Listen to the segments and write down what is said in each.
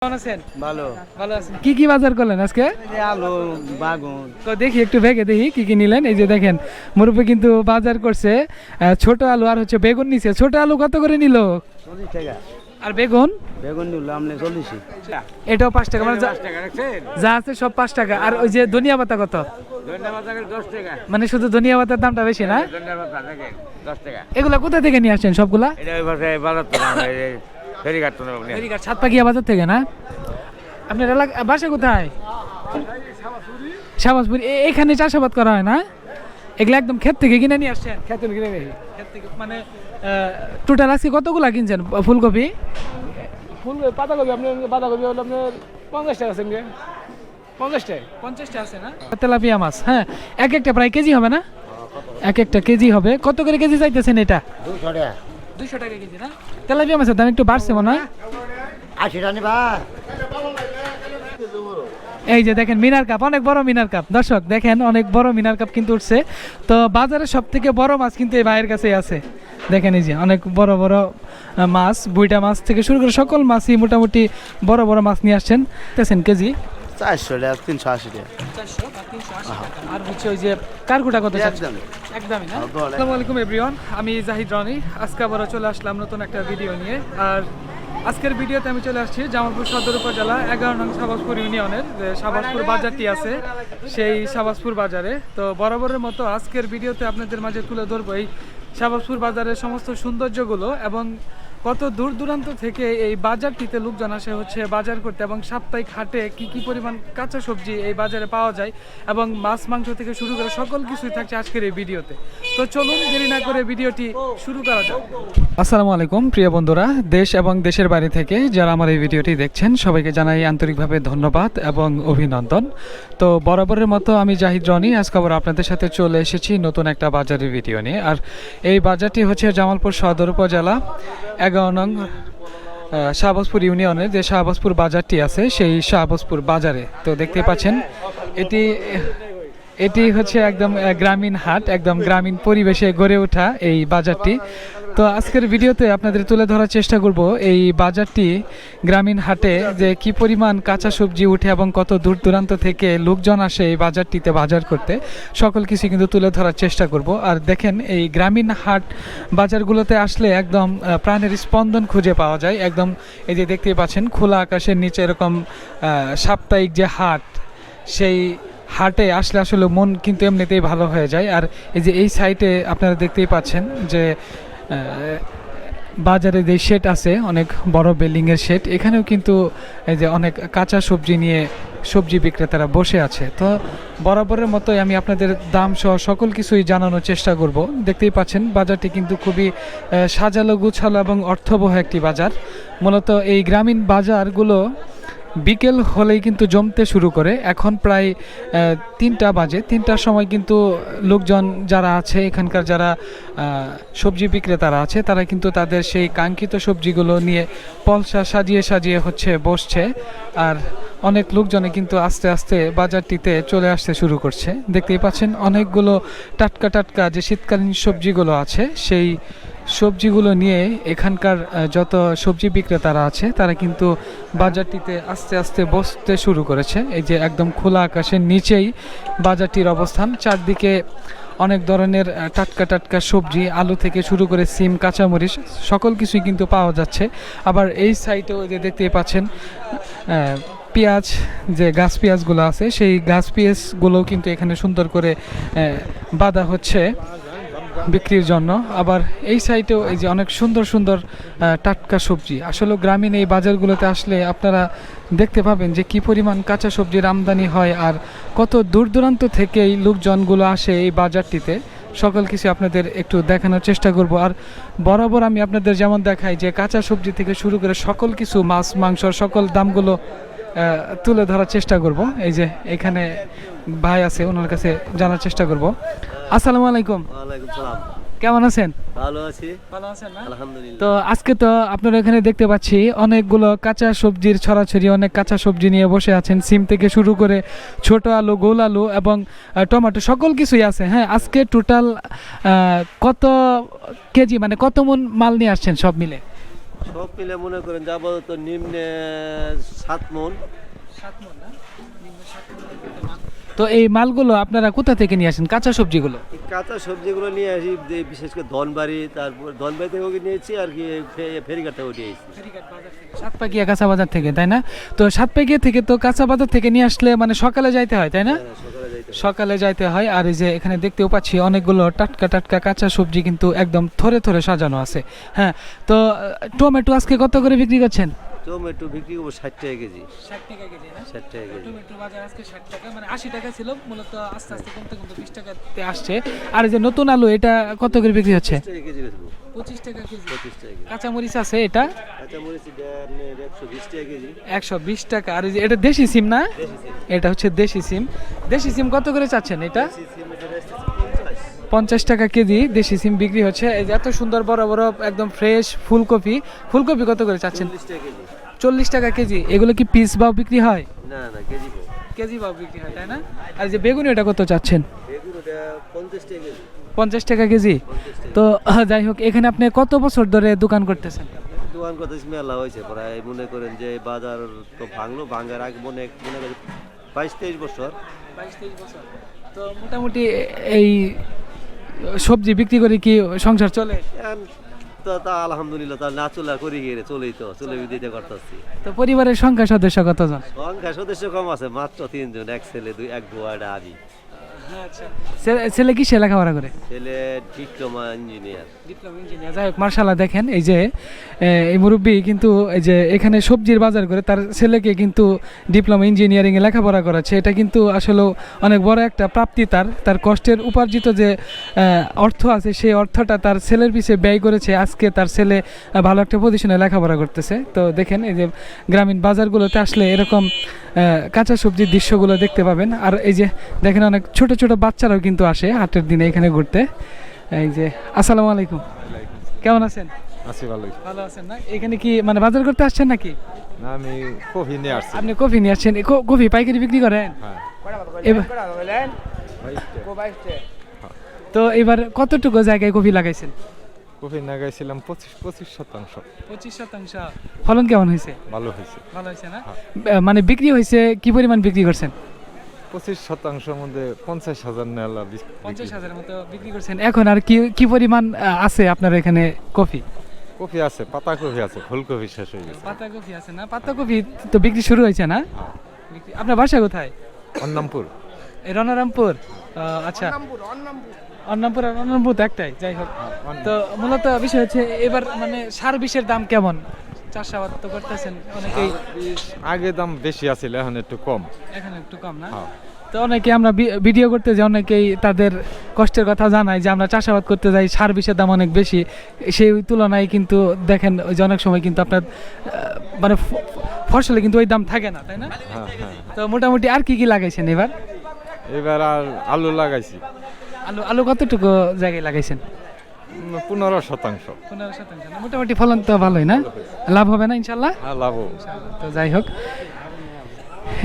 কেমন আছেন? ভালো ভালো আছেন। কি কি বাজার করলেন আজকে? আলু বাগুন তো দেখি একটু ভেঙে দেখি কি কি নিলেন। এই যে দেখেন মুরব্বী কিন্তু বাজার করছে ছোট আলু আর হচ্ছে বেগুন নিছে। ছোট আলু কত করে নিল? 40 টাকা। আর বেগুন? বেগুন নিলাম 40। এটাও 5 টাকা, মানে যা আছে সব 5 টাকা। আর ওই যে ধনিয়া পাতা কত? 10 টাকা। মানে শুধু ধনিয়া পাতার দামটা বেশি না? 10 টাকা। এগুলা কোথা থেকে নিয়ে আসছেন সবগুলা? এটা ওই পাশে বাজার তো না, এই ফেরিঘাট তো না। ফেরিঘাট সাতপাকিয়া বাজার থেকে না? আপনার এলাকা বাসা কোথায়? শাহবাজপুর। এখানে চাষাবাদ করা হয় না? এগুলা একদম ক্ষেত থেকে কিনে নিয়ে আসছেন? খেতে কিনে দেখি ক্ষেত থেকে মানে টোটাল আজকে কতগুলা কিনছেন ফুলকপি? পাতাকপি আপনার বাঁধাকপি হলো আপনার 50 টাকা আছে 50 টাকা। 50টা আছে না? তেলাপিয়া মাছ, হ্যাঁ, এক একটা প্রায় কেজি হবে না? এক একটা কেজি হবে। কত করে কেজি চাইতেছেন এটা? 200 টাকা। 200 টাকা কেজি না? তেলাপিয়া মাছের দাম একটু বাড়ছে মনে হয়। 80 টাকা নিবা? এই যে দেখেন মিনার কাপ, অনেক বড় মিনার কাপ। দর্শক দেখেন অনেক বড় মিনার কাপ কিন্তু উঠছে। তো বাজারে সব থেকে বড় মাছ কিন্তু এই ভাইয়ের কাছেই আছে। দেখেন এই যে অনেক বড় বড় মাছ, বুইটা মাছ থেকে শুরু করে সকল মাছই মোটামুটি বড় বড় মাছ নিয়ে আসছেন। দেখছেন কেজি 400 টাকা 380 টাকা। 400 বা 380 টাকা। আর হচ্ছে ওই যে কারকুটা কত? একদমই না? আসসালামু আলাইকুম এভরিওয়ান, আমি জাহিদ রনি। আজকে আবারও চলে আসলাম নতুন একটা ভিডিও নিয়ে। আর আজকের ভিডিওতে আমি চলে আসছি জামালপুর সদর উপজেলা 11 নং শাহবাজপুর ইউনিয়নের যে শাহবাজপুর বাজারটি আছে সেই শাহবাজপুর বাজারে। তো বরাবরের মতো আজকের ভিডিওতে আপনাদের মাঝে তুলে ধরবো এই শাহবাজপুর বাজারের সমস্ত সৌন্দর্যগুলো এবং কত দূর দূরান্ত থেকে এই বাজারটিতে লোকজন আসে হচ্ছে বাজার করতে, এবং সাপ্তাহিক হাটে কি কি পরিমাণ কাঁচা সবজি এই বাজারে পাওয়া যায় এবং মাছ মাংস থেকে শুরু করে সকল কিছুই থাকছে আজকের এই ভিডিওতে। তো চলুন দেরি না করে ভিডিওটি শুরু করা যাক। আসসালামু আলাইকুম প্রিয় বন্ধুরা, দেশ এবং দেশের বাইরে থেকে যারা আমার এই ভিডিওটি দেখছেন সবাইকে জানাই আন্তরিকভাবে ধন্যবাদ এবং অভিনন্দন। তো বরাবরের মতো আমি জাহিদ রনি আজকে আবার আপনাদের সাথে চলে এসেছি নতুন একটা বাজারের ভিডিও নিয়ে। আর এই বাজারটি হচ্ছে জামালপুর সদর উপজেলা 11 নং শাহবাজপুর ইউনিয়নের যে শাহবাজপুর বাজারটি আছে সেই শাহবাজপুর বাজারে। তো দেখতে পাচ্ছেন এটি হচ্ছে একদম গ্রামীণ হাট, একদম গ্রামীণ পরিবেশে গড়ে ওঠা এই বাজারটি। তো আজকের ভিডিওতে আপনাদের তুলে ধরার চেষ্টা করব এই বাজারটি গ্রামীণ হাটে যে কি পরিমাণ কাঁচা সবজি উঠে এবং কত দূর দূরান্ত থেকে লোকজন আসে এই বাজারটিতে বাজার করতে, সকল কিছু কিন্তু তুলে ধরার চেষ্টা করব। আর দেখেন এই গ্রামীণ হাট বাজারগুলোতে আসলে একদম প্রাণের স্পন্দন খুঁজে পাওয়া যায়। একদম এই যে দেখতেই পাচ্ছেন খোলা আকাশের নিচে এরকম সাপ্তাহিক যে হাট, সেই হাটে আসলে আসলে মন কিন্তু এমনিতেই ভালো হয়ে যায়। আর এই যে এই সাইডে আপনারা দেখতেই পাচ্ছেন যে বাজারে যে শেড আছে, অনেক বড় বিল্ডিংয়ের শেড, এখানেও কিন্তু এই যে অনেক কাঁচা সবজি নিয়ে সবজি বিক্রেতারা বসে আছে। তো বরাবরের মতোই আমি আপনাদের দাম সহ সকল কিছুই জানানোর চেষ্টা করব। দেখতেই পাচ্ছেন বাজারটি কিন্তু খুবই সাজালো গুছালো এবং অর্থবহ একটি বাজার। মূলত এই গ্রামীণ বাজারগুলো বিকেল হলেই কিন্তু জমতে শুরু করে। এখন প্রায় 3টা বাজে, 3টার সময় কিন্তু লোকজন যারা আছে এখানকার যারা সবজি বিক্রেতারা আছে তারা কিন্তু তাদের সেই কাঙ্ক্ষিত সবজিগুলো নিয়ে পলসা সাজিয়ে সাজিয়ে হচ্ছে বসছে। আর অনেক লোকজনে কিন্তু আস্তে আস্তে বাজারটিতে চলে আসতে শুরু করছে। দেখতেই পাচ্ছেন অনেকগুলো টাটকা টাটকা যে শীতকালীন সবজিগুলো আছে সেই সবজিগুলো নিয়ে এখানকার যত সবজি বিক্রেতারা আছে তারা কিন্তু বাজারটিতে আস্তে আস্তে বসতে শুরু করেছে। এই যে একদম খোলা আকাশের নিচেই বাজারটির অবস্থান, চারদিকে অনেক ধরনের টাটকা টাটকা সবজি, আলু থেকে শুরু করে সিম, কাঁচামরিচ সকল কিছুই কিন্তু পাওয়া যাচ্ছে। আবার এই সাইডেও যে দেখতেই পাচ্ছেন পেঁয়াজ, যে গাছ পেঁয়াজগুলো আছে সেই গাছ পেঁয়াজগুলোও কিন্তু এখানে সুন্দর করে বাঁধা হচ্ছে বিক্রির জন্য। আবার এই সাইডেও এই যে অনেক সুন্দর সুন্দর টাটকা সবজি। আসলে গ্রামীণ এই বাজারগুলোতে আসলে আপনারা দেখতে পাবেন যে কি পরিমাণ কাঁচা সবজির আমদানি হয় আর কত দূর দূরান্ত থেকে এই লোকজনগুলো আসে এই বাজারটিতে। সকল কিছু আপনাদের একটু দেখানোর চেষ্টা করব। আর বরাবর আমি আপনাদের যেমন দেখাই যে কাঁচা সবজি থেকে শুরু করে সকল কিছু মাছ মাংস সকল দামগুলো তুলে ধরার চেষ্টা করব। এই যে এখানে ভাই আছে, ওনার কাছে জানার চেষ্টা করব। আসসালামু আলাইকুম। ওয়ালাইকুম সালাম। কেমন আছেন? ভালো আছি। ভালো আছেন না? আলহামদুলিল্লাহ। তো আজকে তো আপনারা এখানে দেখতে পাচ্ছি অনেকগুলো কাঁচা সবজির ছড়াছড়ি, অনেক কাঁচা সবজি নিয়ে বসে আছেন। সিম থেকে শুরু করে ছোট আলু, গোল আলু এবং টমেটো সকল কিছুই আছে। হ্যাঁ, আজকে টোটাল কত কেজি মানে কত মন মাল নিয়ে আসছেন সব মিলে? সব মিলে মনে করেন যাব তো নিম্নে 7 মণ। তো এই মালগুলো আপনারা কোথা থেকে নিয়ে আসেন, কাঁচা সবজিগুলো? এই কাঁচা সবজিগুলো নিয়ে আসি বিশেষ করে ধনবাড়ি, তারপর ধনবাড়ি থেকেও নিয়েছি আর কি ফেরিঘাট থেকেও নিয়ে এসেছি। সাতপাকিয়া কাঁচা বাজার থেকে, তাই না? তো সাতপাকিয়া থেকে তো কাঁচা বাজার থেকে নিয়ে আসলে মানে সকালে যাইতে হয়, তাই না? হ্যাঁ, সকালে যাইতে হয়। সকালে যাইতে হয়। আর এই যে এখানে দেখতেও পাচ্ছি অনেকগুলো টাটকা টাটকা কাঁচা সবজি কিন্তু একদম থরে থরে সাজানো আছে। হ্যাঁ, তো টমেটো আজকে কত করে বিক্রি করছেন? টমেটো বিক্রি করবো 60 টাকা কেজি। 60 টাকা কেজি না? 60 টাকা কেজি। টমেটো বাজার আজকে 60 টাকা, মানে 80 টাকা ছিল, মূলত আস্তে আস্তে কমতে কমতে 20 টাকাতে আসছে। আর এই যে নতুন আলু, এটা কত করে বিক্রি হচ্ছে? 30 টাকা কেজি বেচবো। 25 টাকা কেজি। 25 টাকা কেজি। কাঁচা মরিচ আছে এটা কাঁচা মরিচ এটা আপনার 120 টাকা কেজি। 120 টাকা। আর এই যে এটা দেশি সিম না? দেশি সিম। এটা হচ্ছে দেশি সিম। দেশি সিম কত করে চাচ্ছেন এটা? দেশি সিম এটা 50। 50 টাকা কেজি দেশি সিম বিক্রি হচ্ছে। এই যে এত সুন্দর বড় বড় একদম ফ্রেশ ফুলকপি, ফুলকপি কত করে চাচ্ছেন? 40 টাকা কেজি। 40 টাকা কেজি। এগুলো কি পিস বাও বিক্রি হয়? না না, কেজি পাবো। কেজি বাও বিক্রি হয়, তাই না? আর এই যে বেগুনি, এটা কত চাচ্ছেন? বেগুন ওটা 50 টাকা কেজি। 50 টাকা কেজি। 50 টাকা। তো যাই হোক, এখানে আপনি কত বছর ধরে দোকান করতেছেন? দোকান কথা মেলা হয়েছে প্রায় মনে করেন যে বাজার তো ভাঙার আগে মনে করেন 22-23 বছর। 22-23 বছর। তো মোটামুটি এই সবজি বিক্রি করে কি সংসার চলে? এখন তো তা আলহামদুলিল্লাহ, তা না চলে করি গিয়ে চলে দিতে করতেছি। তো পরিবারের সংখ্যা সদস্য কতজন? সংখ্যা সদস্য কম আছে, মাত্র 3 জন, এক ছেলে এক বউ আর আমি। ছেলে কি লেখাপড়া করে? ছেলে ডিপ্লোমা ইঞ্জিনিয়ার। Diploma engineer. যাই হোক, মার্শাল্লাহ। দেখেন এই যে এই মুরব্বী কিন্তু এই যে এখানে সবজির বাজার করে তার ছেলেকে কিন্তু ডিপ্লোমা ইঞ্জিনিয়ারিং এ লেখাপড়া করাচ্ছে। এটা কিন্তু আসলে অনেক বড় একটা প্রাপ্তি। তার কষ্টের উপার্জিত যে অর্থ আছে, সেই অর্থটা তার ছেলের পিছে ব্যয় করেছে। আজকে তার ছেলে ভালো একটা পজিশনে লেখাপড়া করতেছে। তো দেখেন এই যে গ্রামীণ বাজারগুলোতে আসলে এরকম কাঁচা সবজির দৃশ্যগুলো দেখতে পাবেন। আর এই যে দেখেন অনেক ছোট ছোট বাচ্চারাও কিন্তু আসে হাটের দিনে এখানে ঘুরতে। এই যে আসসালামু আলাইকুম, কেমন আছেন? আছি ভালোই। ভালো আছেন না? এখানে কি মানে বাজার করতে আসছেন নাকি? না, আমি কফি নিয়ে আসছি। আপনি কফি নিয়ে আসছেন? কফি পাইকারি বিক্রি করেন? হ্যাঁ। এবার তো এবার কতটুকু জায়গায় কফি লাগাইছেন? কফি লাগাইছিলাম 25%। 25%। ফলন কেমন হয়েছে? ভালো হয়েছে। ভালো হয়েছে না? মানে বিক্রি হয়েছে কি পরিমাণ বিক্রি করছেন? 25%-র মধ্যে 50,000 নেলা। 50,000 মতো বিক্রি করছেন। এখন আর কি কি পরিমাণ আছে আপনার এখানে কফি? কফি আছে, পাতা কফি আছে, ফুলকপি শেষ হয়ে গেছে। পাতা কফি আছে না? পাতা কফি তো বিক্রি শুরু হয়েছে না? হ্যাঁ। আপনার বাসা কোথায়? অন্নামপুর। এই রণরামপুর। আচ্ছা, অন্নামপুর আর রণরামপুর তো একটাই। যাই হোক, তো মূলত বিষয় হচ্ছে এবার মানে সার বিষের দাম কেমন? চাষাবাদ তো করতেছেন অনেকেই। আগে দাম বেশি আছিল, এখন একটু কম। এখন একটু কম না? হ্যাঁ। তো অনেকে আমরা ভিডিও করতে যাই, অনেকেই তাদের কষ্টের কথা জানায় যে আমরা চাষাবাদ করতে যাই, সার বিষের দাম অনেক বেশি। সেই তুলনায় কিন্তু দেখেন ওই যে অনেক সময় কিন্তু আপনার মানে ফসলে কিন্তু ওই দাম থাকে না, তাই না? হ্যাঁ হ্যাঁ। তো মোটামুটি আর কি কি লাগাইছেন এবার? এবার আর আলু লাগাইছি। আলু কতটুকু জায়গায় লাগাইছেন? 15%। 15%। না? মোটামুটি ফলন তো ভালোই না? লাভ হবে না ইনশাল্লাহ? হ্যাঁ, লাভ হবে। তো যাই হোক,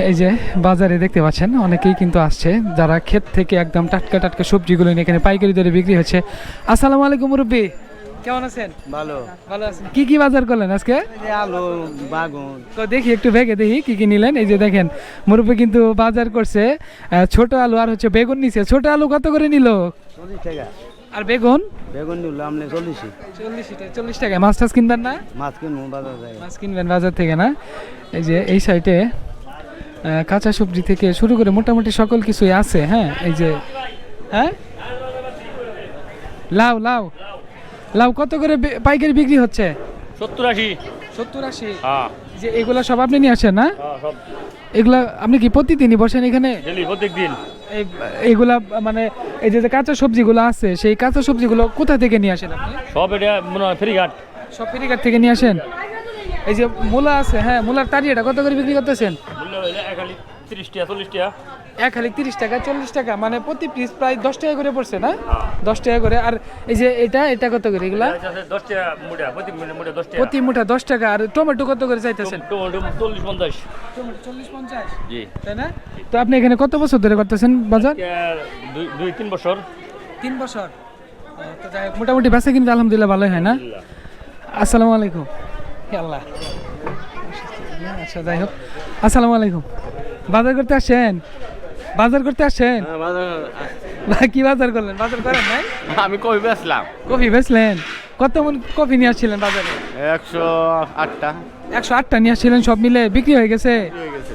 এই যে বাজারে দেখতে পাচ্ছেন অনেকেই কিন্তু আসছে, যারা ক্ষেত থেকে একদম টাটকা টাটকা সবজিগুলো নিয়ে এখানে পাইকারি দরে বিক্রি হচ্ছে। আসসালামু আলাইকুম মুরব্বী, কেমন আছেন? ভালো। ভালো আছেন। কি কি বাজার করলেন আজকে? আলু, বাগুন। তো দেখি একটু ভেঙে দেখি কি কি নিলেন। এই যে দেখেন মুরব্বী কিন্তু বাজার করছে ছোট আলু আর হচ্ছে বেগুন নিছে। ছোট আলু কত করে নিল? 40 টাকা। আর বেগুন? বেগুন নিল আপনি 40। 40 টাকা। মাছ টাছ কিনবেন না? মাছ কিনবো বাজার যায়। মাছ কিনবেন বাজার থেকে না? এই যে এই সাইডে কাঁচা সবজি থেকে শুরু করে মোটামুটি সকল কিছুই আছে। হ্যাঁ, এই যে হ্যাঁ লাউ লাউ লাউ কত করে পাইকারি বিক্রি হচ্ছে? 70-80। 70-80। হ্যাঁ, যে এগুলা সব আপনি নিয়ে আসেন না? সব এগুলা আপনি কি প্রতিদিনই বসেন এখানে? ডেলি প্রত্যেক দিন। এইগুলা মানে এই যে কাঁচা সবজিগুলো আছে, সেই কাঁচা সবজিগুলো কোথা থেকে নিয়ে আসেন আপনি? সব এটা মনে হয় ফেরিঘাট। সব ফেরিঘাট থেকে নিয়ে আসেন। এই যে মূলা আছে, হ্যাঁ মূলার তারিয়াটা কত করে বিক্রি করতেছেন? মূল্য হইলে 30 টাকা 40 টাকা। এক হালি 30 টাকা 40 টাকা, মানে প্রতি পিস প্রায় 10 টাকা করে পড়ছে না? 10 টাকা করে। আর এই যে এটা কত করে এগুলা? 10 টাকা মুঠা, প্রতি মুঠা 10 টাকা। প্রতি মুঠা 10 টাকা। আর টমেটো কত করে চাইতেছেন? টমেটো 40-50। টমেটো 40-50। জি। তাই না? তো আপনি এখানে কত বছর ধরে করতেছেন বাজার? 2-3 বছর। 3 বছর। তো যাই হোক, মোটামুটি বেচা কিন্তু আলহামদুলিল্লাহ ভালোই হয় না? আসসালামু আলাইকুম, আল্লাহ। আচ্ছা যাই হোক, আসসালামু আলাইকুম। বাজার করতে আসছেন? বাজার করতে আসছেন? ভাই কি বাজার করলেন? বাজার করেন নাই? আমি কই বেচলাম কফি বেচলেন? কত মন কফি নিয়ে আসছিলেন বাজারে? 108টা 108টা নিয়ে আসছিলেন, সব মিলে বিক্রি হয়ে গেছে?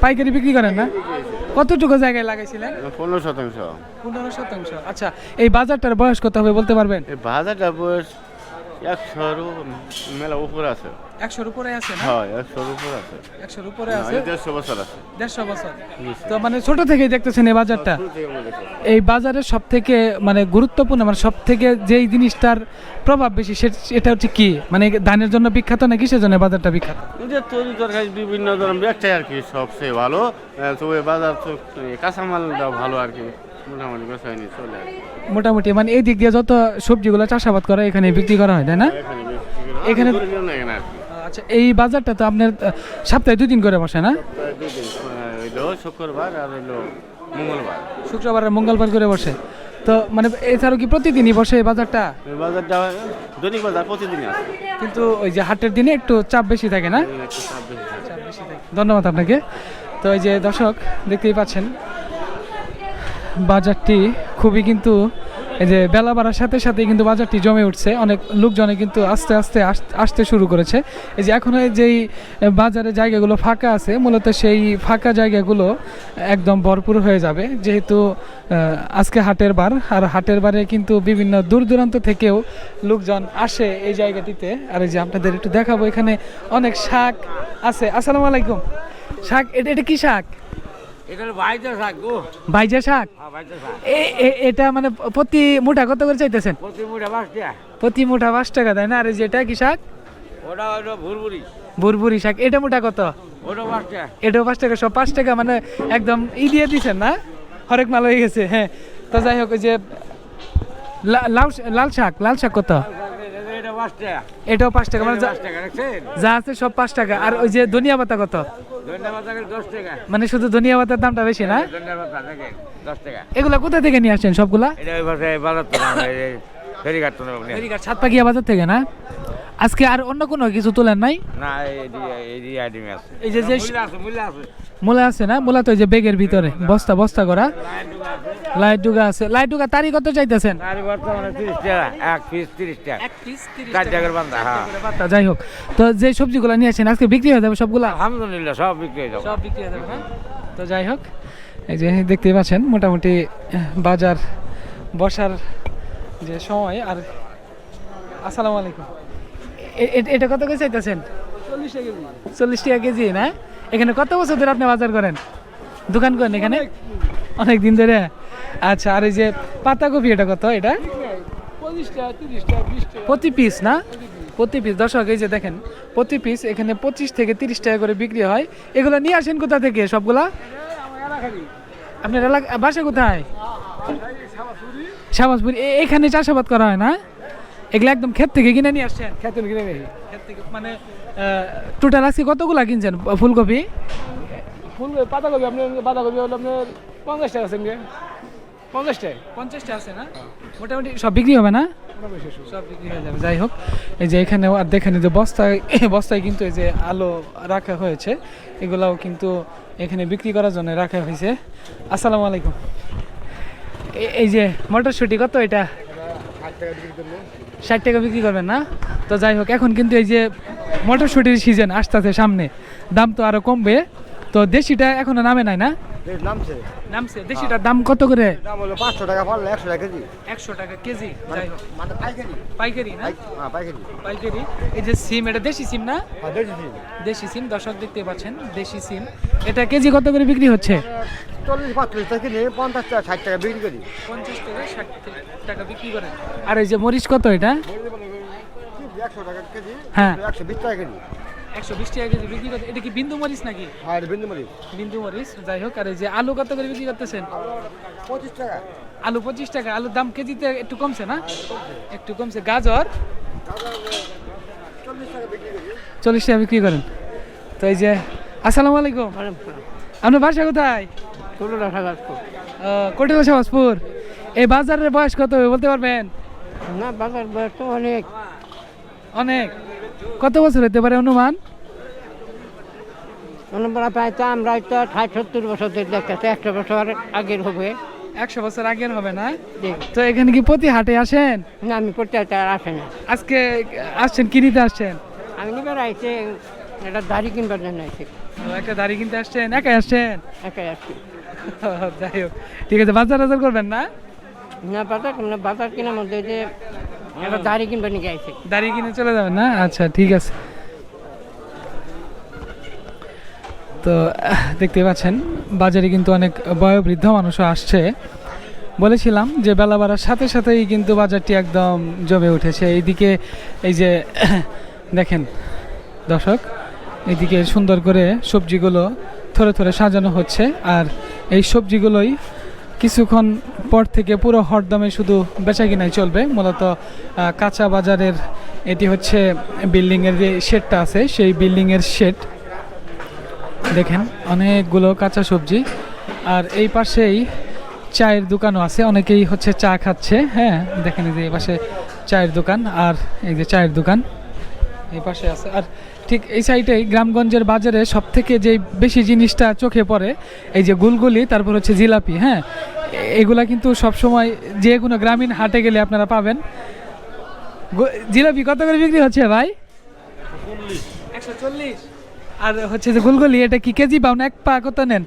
পাইকারি বিক্রি করেন না? কতটুকু জায়গায় লাগাইছিলেন? 15%। 15%। আচ্ছা, এই বাজারটার বয়স কত হবে বলতে পারবেন? এই বাজারটা বয়স 100-র মেলা উপরে আছে। 100-র উপরে আছে না? হয় 100-র উপরে আছে। 100-র উপরে আছে। 150 বছর আছে। 150 বছর। তো মানে ছোট থেকেই দেখতেছেন এই বাজারটা। এই বাজারের সব থেকে মানে গুরুত্বপূর্ণ, মানে সব থেকে যেই জিনিসটার প্রভাব বেশি এটা হচ্ছে কি? মানে ধানের জন্য বিখ্যাত না কিসের জন্য বাজারটা বিখ্যাত? যে তৈরি তরকারি বিভিন্ন ধরনের একটাই আর কি সবচেয়ে ভালো। তো ওই বাজার তো কাঁচামালটা ভালো আর কি, মোটামুটি বেচা নিয়ে চলে আর কি। মোটামুটি মানে এই দিক দিয়ে যত সবজিগুলো চাষাবাদ করা এখানে বিক্রি করা হয়, তাই না? এখানে আচ্ছা, এই বাজারটা তো আপনার সপ্তাহে 2 দিন করে বসে না? হইলো শুক্রবার আর হইলো মঙ্গলবার। শুক্রবার আর মঙ্গলবার করে বসে। তো মানে এছাড়াও কি প্রতিদিনই বসে এই বাজারটা? এই বাজারটা দৈনিক বাজার প্রতিদিনই আছে, কিন্তু ওই যে হাটের দিনে একটু চাপ বেশি থাকে না? একটু চাপ বেশি থাকে। ধন্যবাদ আপনাকে। তো এই যে দর্শক দেখতেই পাচ্ছেন, বাজারটি খুবই কিন্তু এই যে বেলা বাড়ার সাথে সাথে কিন্তু বাজারটি জমে উঠছে, অনেক লোকজনে কিন্তু আস্তে আস্তে আসতে শুরু করেছে। এই যে এখন যেই বাজারের জায়গাগুলো ফাঁকা আছে, মূলত সেই ফাঁকা জায়গাগুলো একদম ভরপুর হয়ে যাবে, যেহেতু আজকে হাটের বার। আর হাটের বারে কিন্তু বিভিন্ন দূর দূরান্ত থেকেও লোকজন আসে এই জায়গাটিতে। আর এই যে আপনাদের একটু দেখাবো, এখানে অনেক শাক আছে। আসসালামু আলাইকুম। শাক, এটা কি শাক? ভাইজা শাক। এটা মানে প্রতি মুঠা কত করে চাইতেছেন? প্রতি মুঠা 5 টাকা, তাই না? আর যেটা কি শাক? ভুরভুরি শাক। এটা মুঠা কত? এটাও 5 টাকা। সব 5 টাকা, মানে একদম দিয়ে দিচ্ছেন না? হরেক মাল হয়ে গেছে। হ্যাঁ, তো যাই হোক, ওই যে লাল শাক কত? এটাও 5 টাকা, মানে যা আছে সব 5 টাকা। আর ওই যে ধনিয়া পাতা কত? মানে শুধু ধনিয়া পাতার দামটা বেশি না? এগুলা কোথা থেকে নিয়ে আসছেন সবগুলা? ফেরিঘাট সাতপাকিয়া বাজার থেকে না? আজকে আর অন্য কোনো কিছু তোলেন নাই? এই যে মূলা আছে না? মূলা তো এই যে ব্যাগের ভিতরে বস্তা করা। লাইট ডুগা আছে। লাইট ডুগা তারি কত চাইতেছেন? যাই হোক, তো যে সবজিগুলো নিয়ে আসেন আজকে বিক্রি হয়ে যাবে সবগুলা? আলহামদুলিল্লাহ সব বিক্রি হয়ে যাবে। সব বিক্রি হয়ে যাবে না? তো যাই হোক, এই যে দেখতেই পাচ্ছেন মোটামুটি বাজার বসার যে সময়। আর আসসালামু আলাইকুম। এটা কত করে চাইতেছেন? 40 টাকা কেজি না? এখানে কত বছর ধরে আপনি বাজার করেন, দোকান করেন এখানে? অনেক দিন ধরে। আচ্ছা, আর এই যে পাতাকপি, এটা কত? এটা 25 টাকা, 30 টাকা, 20 টাকা প্রতি পিস না? প্রতি পিস। দর্শক এই যে দেখেন, প্রতি পিস এখানে 25 থেকে 30 টাকা করে বিক্রি হয়। এগুলো নিয়ে আসেন কোথা থেকে সবগুলা? আপনার এলাকা, বাসা কোথায়? শাহবাজপুর। এখানে চাষাবাদ করা হয় না? এগুলো একদম ক্ষেত থেকে কিনে নিয়ে আসছেন? খেতেন কিনে নেই। ক্ষেত থেকে মানে টোটাল আজকে কতগুলা কিনছেন ফুলকপি? পাতাকপি আপনার বাঁধাকপি হলো আপনার 50 টাকা আছে। 50 টাকা 50 টা আছে না? মোটামুটি সব বিক্রি হবে না? সব বিক্রি হয়ে যাবে। যাই হোক, এই যে এখানে আর দেখেন যে বস্তায় কিন্তু এই যে আলু রাখা হয়েছে, এগুলাও কিন্তু এখানে বিক্রি করার জন্য রাখা হয়েছে। আসসালামু আলাইকুম। এই যে মটরশুঁটি কত? এটা 60 টাকা বিক্রি করবেন না? তো যাই হোক, এখন কিন্তু এই যে মটরশুঁটির সিজন আসতেছে সামনে, দাম তো আরো কমবে। তো দেশিটা এখনো নামে নাই না? নামছে। দেশিটার দাম কত করে? দাম হলো 500 টাকা পারলে 100 টাকা কেজি। 100 টাকা কেজি। যাই হোক, মানে পাইকারি। পাইকারি না? হ্যাঁ পাইকারি। পাইকারি। এই যে সিম, এটা দেশি সিম না? হ্যাঁ দেশি সিম। দেশি সিম, দর্শক দেখতে পাচ্ছেন দেশি সিম। এটা কেজি কত করে বিক্রি হচ্ছে? 40-45 টাকা কিনে 50 টাকা 60 টাকা বিক্রি করি। 50 থেকে 60 টাকা বিক্রি করেন। আর এই যে মরিচ কত এটা? 100 টাকা কেজি। হ্যাঁ 120 টাকা কেজি। 120 টাকা কেজি বিক্রি করতে। এটা কি বিন্দু মরিচ নাকি? হ্যাঁ এটা বিন্দু মরিচ। বিন্দু মরিচ। যাই হোক, আর এই যে আলু কত করে বিক্রি করতেছেন? 25 টাকা। আলু 25 টাকা। আলুর দাম কেজিতে একটু কমছে না? একটু কমছে। গাজর 40 টাকা বিক্রি করেন। তো এই যে আসসালামু আলাইকুম। আপনার বাসা কোথায়? কটিলা শাহবাজপুর। এই বাজারের বয়স কত হবে বলতে পারবেন? না বাজার বয়স তো অনেক। অনেক। কত বছর হতে পারে অনুমান? প্রায় তো আমরা হয়তো 60-70 বছর ধরে দেখতেছি, 100 বছর আগের হবে। 100 বছর আগের হবে না? জি। তো এখানে কি প্রতি হাটে আসেন? না, আমি পড়তে আর আসে না। আজকে আসছেন, কি নিতে আসছেন? আমি নিবার আইসে একটা দাড়ি কিনবার জন্য আইসি, একটা দাড়ি কিনতে আসছেন? একাই আসছেন? একাই আসছি। যাই হোক, ঠিক আছে। বাজার টাজার করবেন না? না বাজার কেনার মধ্যে যে একটা দাড়ি কিনবার নিয়ে আইসি। দাড়ি কিনে চলে যাবেন না? আচ্ছা, ঠিক আছে। তো দেখতে পাচ্ছেন বাজারে কিন্তু অনেক বয়োবৃদ্ধ মানুষও আসছে। বলেছিলাম যে বেলা বাড়ার সাথে সাথেই কিন্তু বাজারটি একদম জমে উঠেছে। এইদিকে এই যে দেখেন দর্শক, এইদিকে সুন্দর করে সবজিগুলো থরে থরে সাজানো হচ্ছে, আর এই সবজিগুলোই কিছুক্ষণ পর থেকে পুরো হরদমে শুধু বেচা কিনাই চলবে। মূলত কাঁচা বাজারের এটি হচ্ছে বিল্ডিংয়ের যে শেডটা আছে, সেই বিল্ডিংয়ের শেড। দেখেন অনেকগুলো কাঁচা সবজি, আর এই পাশেই চায়ের দোকানও আছে, অনেকেই হচ্ছে চা খাচ্ছে। হ্যাঁ, দেখেন এই যে এই পাশে চায়ের দোকান, আর এই যে চায়ের দোকান এই পাশে আছে। আর ঠিক এই সাইডেই গ্রামগঞ্জের বাজারে সব থেকে যে বেশি জিনিসটা চোখে পড়ে এই যে গুলগুলি, তারপর হচ্ছে জিলাপি। হ্যাঁ, এগুলা কিন্তু সবসময় যে কোনো গ্রামীণ হাটে গেলে আপনারা পাবেন। জিলাপি কত করে বিক্রি হচ্ছে ভাই? 140। আর হচ্ছে যে গুলগুলি, এটা কি কেজি পাও না এক পা কত নেন?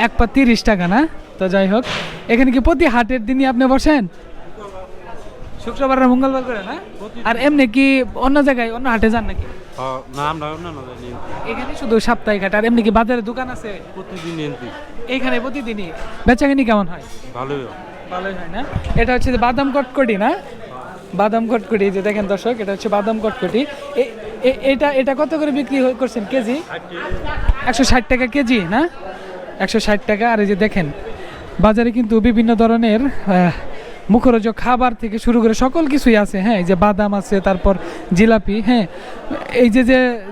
1 পা 30 টাকা না? তো যাই হোক, এখানে কি প্রতি হাটের দিনই আপনি বসেন? শুক্রবার আর মঙ্গলবার করে না? আর এমনি কি অন্য জায়গায় অন্য হাটে যান নাকি? না, আমরা এখানে শুধু সাপ্তাহিক হাট, আর এমনি কি বাজারে দোকান আছে? প্রতিদিন এনতি এইখানে প্রতিদিনই বেচাকেনি কেমন হয়? ভালোই। ভালোই হয় না? এটা হচ্ছে যে বাদাম কটকটি না? বাদাম কটকটি, যে দেখেন দর্শক, এটা হচ্ছে বাদাম কটকটি। এটা কত করে বিক্রি করছেন কেজি? 160 টাকা কেজি না? 160 টাকা। আর এই যে দেখেন বাজারে কিন্তু বিভিন্ন ধরনের মুখরোচক খাবার থেকে শুরু করে সকল কিছুই আছে। হ্যাঁ, এই যে বাদাম আছে, তারপর জিলাপি। হ্যাঁ, এই যে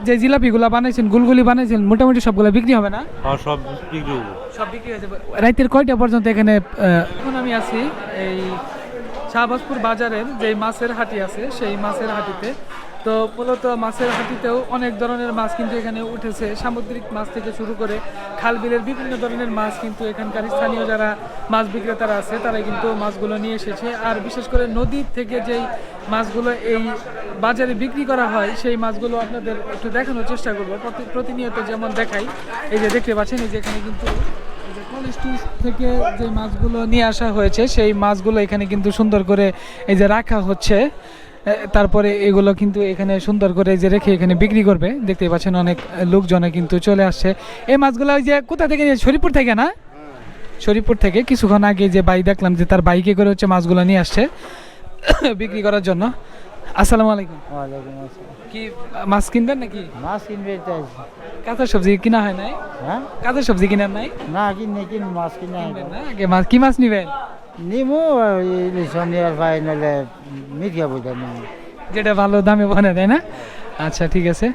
যে জিলাপিগুলো বানাইছেন, গুলগুলি বানাইছেন, মোটামুটি সবগুলো বিক্রি হবে না? সব বিক্রি হবো। সব বিক্রি হয়ে যাবে। রাতের কয়টা পর্যন্ত এখানে? এখন আমি আছি এই শাহবাজপুর বাজারের যে মাছের হাটি আছে, সেই মাছের হাটিতে। তো মূলত মাছের হাটিতেও অনেক ধরনের মাছ কিন্তু এখানে উঠেছে, সামুদ্রিক মাছ থেকে শুরু করে খাল বিলের বিভিন্ন ধরনের মাছ কিন্তু এখানকার স্থানীয় যারা মাছ বিক্রেতারা আছে তারা কিন্তু মাছগুলো নিয়ে এসেছে। আর বিশেষ করে নদীর থেকে যেই মাছগুলো এই বাজারে বিক্রি করা হয়, সেই মাছগুলো আপনাদের একটু দেখানোর চেষ্টা করবো প্রতিনিয়ত, যেমন দেখাই। এই যে দেখতে পাচ্ছেন, এই যে এখানে কিন্তু কলেস্ট্রিজ থেকে যে মাছগুলো নিয়ে আসা হয়েছে, সেই মাছগুলো এখানে কিন্তু সুন্দর করে এই যে রাখা হচ্ছে। তারপরে এগুলো কিন্তু এখানে সুন্দর করে যে রেখে এখানে বিক্রি করবে। দেখতে পাচ্ছেন অনেক লোকজনে কিন্তু চলে আসছে। এই মাছগুলো ওই যে কোথা থেকে নিয়ে? শরীফপুর থেকে না? শরীফপুর থেকে। কিছুক্ষণ আগে যে ভাই দেখলাম যে তার বাইকে করে হচ্ছে মাছগুলো নিয়ে আসছে বিক্রি করার জন্য। আসসালামু আলাইকুম। ওয়ালাইকুম আসসালাম। কি মাছ কিনবেন নাকি? মাছ কিনবে চাইছি। কাঁচা সবজি কিনা হয় নাই? হ্যাঁ, কাঁচা সবজি কিনার নাই? না কিন মাছ কিনে কিনবেন না? আগে মাছ, কি মাছ নিবেন? নিমু ইলিশ নিয়ার ভাই, নাহলে মিঠিয়া বইটা নিমু। যেটা ভালো দামে বনে, তাই না? আচ্ছা, ঠিক আছে।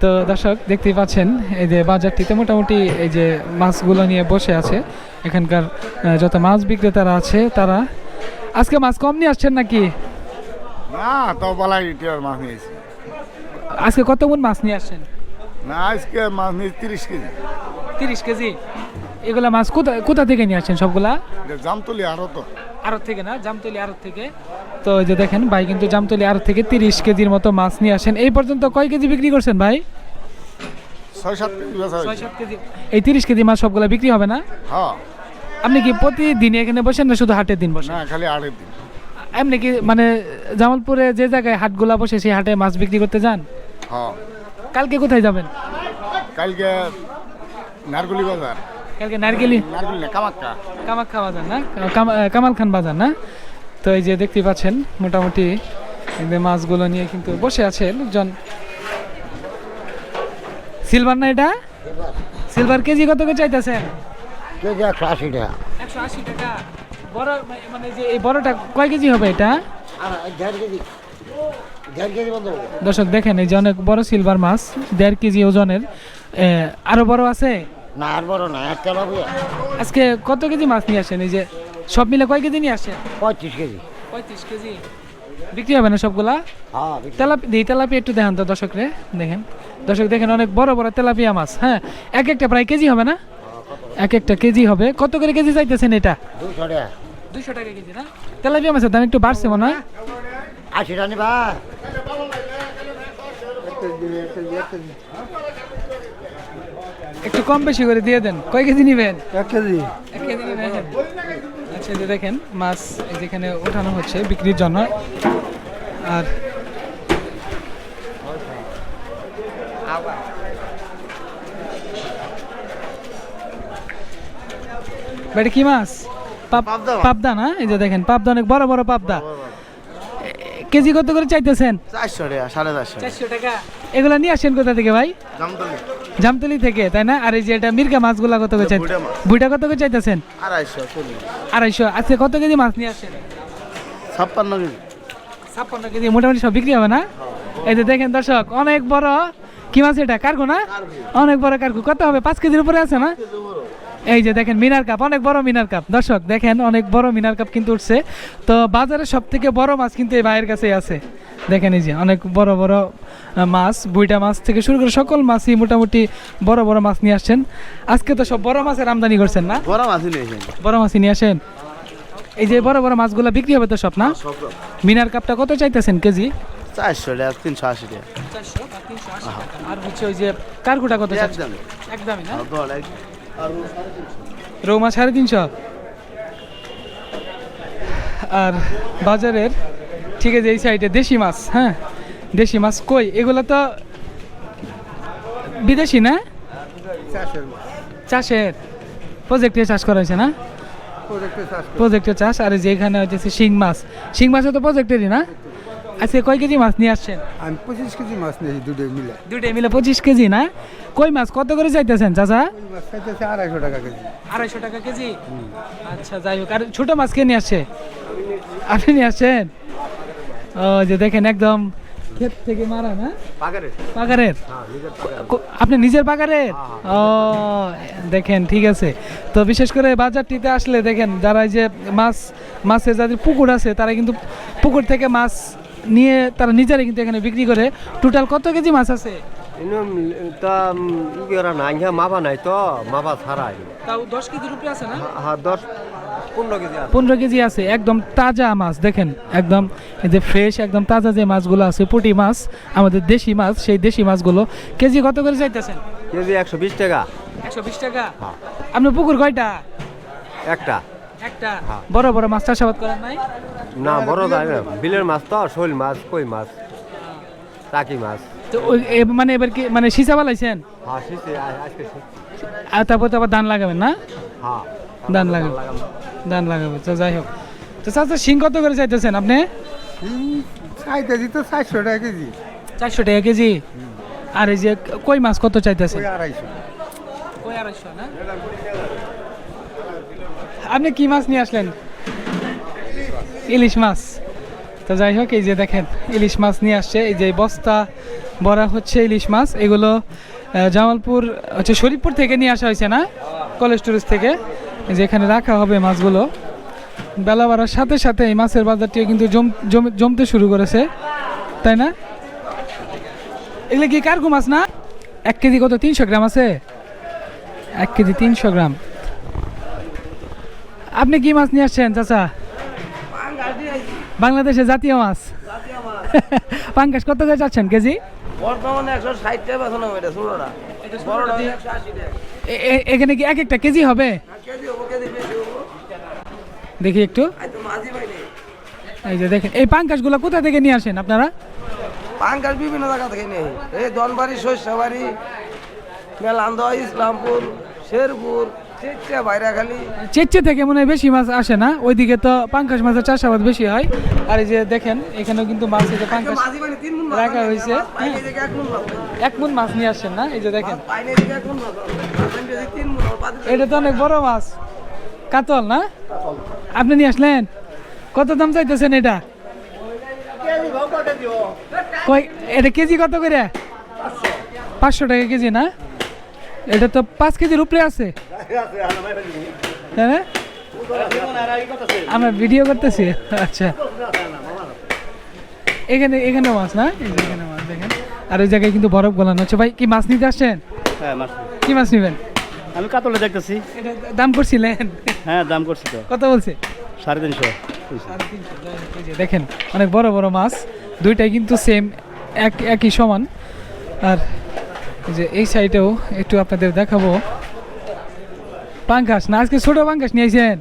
তো দর্শক দেখতেই পাচ্ছেন এই যে বাজারটিতে মোটামুটি এই যে মাছগুলো নিয়ে বসে আছে এখানকার যত মাছ বিক্রেতারা আছে তারা। আজকে মাছ কম নিয়ে আসছেন নাকি? না, তো বলাই ইটিয়ার মাছ নিয়েছি। আজকে কত মন মাছ নিয়ে আসছেন? না, আজকে মাছ নিয়েছি 30 কেজি। 30 কেজি? এগুলা মাছ কোথা থেকে নিয়ে আসছেন সবগুলা? জামতলি আরো তো আড়ত থেকে না? জামতলি আড়ত থেকে। তো এই যে দেখেন ভাই কিন্তু জামতলি আড়ত থেকে 30 কেজির মতো মাছ নিয়ে আসেন। এই পর্যন্ত কয় কেজি বিক্রি করছেন ভাই? 6-7 কেজি বেচা হয়েছে। 6-7 কেজি। এই 30 কেজি মাছ সবগুলা বিক্রি হবে না? হ্যাঁ। আপনি কি প্রতিদিন এখানে বসেন না শুধু হাটের দিন বসেন? না, খালি 8 দিন। এমনি কি মানে জামালপুরে যে জায়গায় হাটগুলা বসে সেই হাটে মাছ বিক্রি করতে যান? হ্যাঁ। কালকে কোথায় যাবেন? কালকে নারগুলি বাজার। কালকে নারকেলি? নারগুলি না, কামাক্কা। কামাখ্যা বাজার না? কামাল খান বাজার না? তো এই যে দেখতে পাচ্ছেন মোটামুটি একদম মাছগুলো নিয়ে কিন্তু বসে আছে লোকজন। সিলভার না এটা? সিলভার কেজি কত করে চাইতেছেন? কেজি 180 টাকা। 180 টাকা। বড় মানে যে এই বড়টা কয় কেজি হবে এটা? আর 1.5 কেজি। 1.5 কেজি বন্ধ হবে। দর্শক দেখেন এই যে অনেক বড় সিলভার মাছ, 1.5 কেজি ওজনের। আরো বড় আছে? না, আর বড় না, একটা বাবু। আজকে কত কেজি মাছ নিয়ে আসেন? এই যে সব মিলে কয় কেজি নিয়ে আসেন? 35 কেজি। 35 কেজি। বিক্রি হবে না সবগুলা? হ্যাঁ তেলাপিয়া একটু দেখেন তো দর্শকরে, দেখেন দর্শক দেখেন অনেক বড় বড় তেলাপিয়া মাছ। হ্যাঁ, এক একটা প্রায় কেজি হবে না? এক একটা কেজি হবে। কত করে কেজি চাইতেছেন এটা? 200 টাকা 200 টাকা কেজি না? তেলাপিয়া মাছের দাম একটু বাড়ছে মনে হয়। 80 টাকা নিবা একটু কম বেশি করে দিয়ে দেন। কয় কেজি নেবেন? 1 কেজি 1 কেজি নেবেন। আচ্ছা, এই যে দেখেন মাছ যেখানে ওঠানো হচ্ছে বিক্রির জন্য। আর এটা কি মাছ? পাবদা না? এই যে দেখেন পাবদা, অনেক বড় বড় পাবদা। কেজি কত করে চাইতেছেন? 400 টাকা 450 400 টাকা। এগুলা নিয়ে আসেন কোথা থেকে ভাই? জামতলি জামতলি থেকে, তাই না? আর এই যে এটা মির্কা মাছগুলা কত করে চাইতেছেন? বুইটা কত করে চাইতেছেন? 250। আজকে কত কেজি মাছ নিয়ে আসেন? 56 কেজি 56 কেজি। মোটামুটি সব বিক্রি হবে না? এই যে দেখেন দর্শক, অনেক বড় কি মাছ এটা? কার্গো না? অনেক বড় কার্গো। কত হবে? 5 কেজির উপরে আছে না? এই যে দেখেন মিনার কাপ, অনেক বড় মিনার কাপ। দর্শক দেখেন অনেক বড় মিনার কাপ কিন্তু উঠছে। তো বাজারে সব থেকে বড় মাছ কিন্তু এই ভাইয়ের কাছেই আছে। দেখেন এই যে অনেক বড় বড় মাছ, বুইটা মাছ থেকে শুরু করে সকল মাছই মোটামুটি বড় বড় মাছ নিয়ে আসছেন। আজকে তো সব বড় মাছের আমদানি করছেন না? বড় মাছ নিয়ে এসেন বড় মাছই নিয়ে আসেন। এই যে বড় বড় মাছগুলো বিক্রি হবে তো সব না? মিনার কাপটা কত চাইতেছেন কেজি? 400 টাকা 380 টাকা 400 বা 380 টাকা। আর হচ্ছে ওই যে কার্গুটা কত চাচ্ছেন? একদমই না? রৌ মাছ 350। আর বাজারের ঠিক আছে এই সাইডে দেশি মাছ। হ্যাঁ, দেশি মাছ কই? এগুলো তো বিদেশি না? চাষের প্রজেক্টে চাষ করা হয়েছে না? প্রজেক্টের চাষ। আর যে এখানে হচ্ছে শিং মাছ। শিং মাছও তো প্রজেক্টেরই না? আজকে কয় কেজি মাছ নিয়ে আসছেন? আমি 25 কেজি মাছ নিয়েছি দুটোই মিলে 25 কেজি না? কই মাছ কত করে চাইতেছেন চাচা? মাছ চাইতেছে 250 টাকা কেজি 250 টাকা কেজি। আচ্ছা, যাই হোক। আর ছোট মাছ কে নিয়ে আসছে? আপনি নিয়ে আসছেন? ও যে দেখেন একদম ক্ষেত থেকে মারা না? পাগারের। আপনি নিজের পাগারের? ও দেখেন, ঠিক আছে। তো বিশেষ করে বাজারটিতে আসলে দেখেন যারা এই যে মাছের যাদের পুকুর আছে তারা কিন্তু পুকুর থেকে মাছ নিয়ে তারা নিজেরাই কিন্তু এখানে বিক্রি করে। টোটাল কত কেজি মাছ আছে? তা নাই, মাপা নাই তো, মাপা ছাড়াই। তাও 10 কেজির উপরে আছে না? হ্যাঁ 10-15 কেজি আছে। 15 কেজি আছে। একদম তাজা মাছ দেখেন, একদম এই যে ফ্রেশ একদম তাজা যে মাছগুলো আছে, পুঁটি মাছ আমাদের দেশি মাছ, সেই দেশি মাছগুলো কেজি কত করে চাইতেছেন? কেজি 120 টাকা। 120 টাকা। আপনার পুকুর কয়টা? একটা। বড় বড় মাছ চাষাবাদ করেন নাই? না, বড় দায় না, বিলের মাছ তো, শোল মাছ, কই মাছ, টাকি মাছ। তো মানে এবার কি মানে সিঁচা বালাইছেন? হ্যাঁ শিখছি, আজকে শিখছি। আর তারপর তো আবার ধান লাগাবেন না? হ্যাঁ ধান লাগাবে। তো যাই হোক। তো চাচা শিং কত করে চাইতেছেন আপনি? চাইতেছি তো 400 টাকা কেজি 400 টাকা কেজি। আর এই যে কই মাছ কত চাইতেছেন? 250 কই 250 না? আপনি কি মাছ নিয়ে আসলেন? ইলিশ মাছ। তো যাই হোক, এই যে দেখেন ইলিশ মাছ নিয়ে আসছে। এই যে বস্তা ভরা হচ্ছে ইলিশ মাছ। এগুলো জামালপুর হচ্ছে শরীফপুর থেকে নিয়ে আসা হয়েছে না? কলেজ টুরিস্ট থেকে। এই যে এখানে রাখা হবে মাছগুলো। বেলা বাড়ার সাথে সাথে এই মাছের বাজারটি কিন্তু জমতে শুরু করেছে, তাই না? এগুলো কি কার্গো মাছ না? 1 কেজি কত? 300 গ্রাম আছে? 1 কেজি 300 গ্রাম। আপনি কি মাছ নিয়ে আসছেন চাচা? বাংলাদেশের জাতীয় মাছ। পাঙ্গাস কত করে চাচ্ছেন কেজি? বর্তমানে 160 টাকা বেচা হয় এটা ছোটটা, বড়টা 180 টাকা। এখানে কি এক একটা কেজি হবে? কেজি হবে, কেজি বেশি হবে। দেখি একটু। আই তো মাঝি ভাই নেই। এই যে দেখেন এই পাঙ্গাসগুলো কোথা থেকে নিয়ে আসেন আপনারা? পাঙ্গাস বিভিন্ন জায়গা থেকে নেই। এই দনবাড়ি, শস্যবাড়ি, মেলান্দা, ইসলামপুর, শেরপুর, চেচ্চা, বাইরাখালী। চেচ্চে থেকে মনে হয় বেশি মাছ আসে না? ওইদিকে তো পাঙ্গাস মাছের চাষাবাদ বেশি হয়। আর এই যে দেখেন এখানেও কিন্তু মাছ, এই যে পাঙ্গাস মাঝি ভাই 3 মণ রাখা হয়েছে। পাইনে থেকে 1 মণ মাছ। 1 মণ মাছ নিয়ে আসছেন না? এই যে দেখেন পাইনে থেকে 1 মণ মাছ। পাইনে থেকে 3 মণ আর এটা তো অনেক বড় মাছ, কাতল না? আপনি নিয়ে আসলেন? কত দাম চাইতেছেন এটা? এটা কেজি কত করে? 500 টাকা কেজি না? এটা তো 5 কেজির উপরে আছে। হ্যাঁ, আমরা ভিডিও করতেছি। আচ্ছা, এখানে এখানে মাছ না, এই যে এখানে মাছ দেখেন। আর ওই জায়গায় কিন্তু বরফ গলানো হচ্ছে। ভাই কি মাছ নিতে আসছেন? হ্যাঁ মাছ কি মাছ নেবেন? আমি কাতলে দেখতেছি। এটা দাম করছিলেন? হ্যাঁ দাম করছি তো কত বলছে? 350। এই যে দেখেন অনেক বড় বড় মাছ, দুইটাই কিন্তু সেম একই সমান। আর এই যে এই সাইডেও একটু আপনাদের দেখাবো পাঙ্গাস না, আজকে ছোট পাঙ্গাস নিয়েছেন।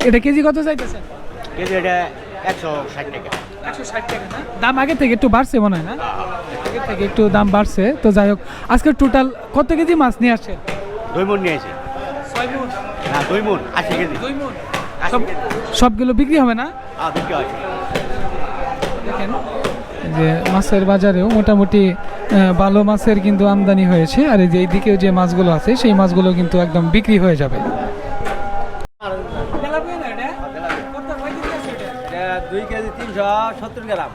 এটা কেজি কত চাইতেছেন? কেজি এটা 160 টাকা। 160 টাকা না? দাম আগে থেকে একটু বাড়ছে মনে হয় না? আগে থেকে একটু দাম বাড়ছে। তো যাই হোক, আজকে টোটাল কত কেজি মাছ নিয়ে আসছেন? 2 মণ নিয়ে আসি। 6 মণ। না 2 মণ 80 কেজি। 2 মণ। সবগুলো বিক্রি হবে না? বিক্রি হয়। দেখেন যে মাছের বাজারেও মোটামুটি ভালো মাছের কিন্তু আমদানি হয়েছে। আর এই যে এইদিকেও যে মাছগুলো আছে সেই মাছগুলো কিন্তু একদম বিক্রি হয়ে যাবে। 2 কেজি 370 গ্রাম।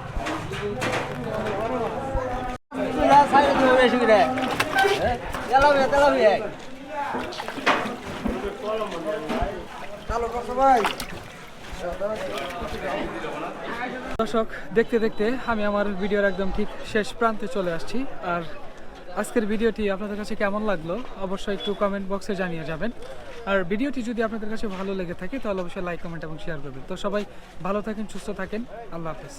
দর্শক, দেখতে দেখতে আমি আমার ভিডিওর একদম ঠিক শেষ প্রান্তে চলে আসছি। আর আজকের ভিডিওটি আপনাদের কাছে কেমন লাগলো অবশ্যই একটু কমেন্ট বক্সে জানিয়ে যাবেন। আর ভিডিওটি যদি আপনাদের কাছে ভালো লেগে থাকে তাহলে অবশ্যই লাইক, কমেন্ট এবং শেয়ার করবেন। তো সবাই ভালো থাকেন, সুস্থ থাকেন, আল্লাহ হাফেজ।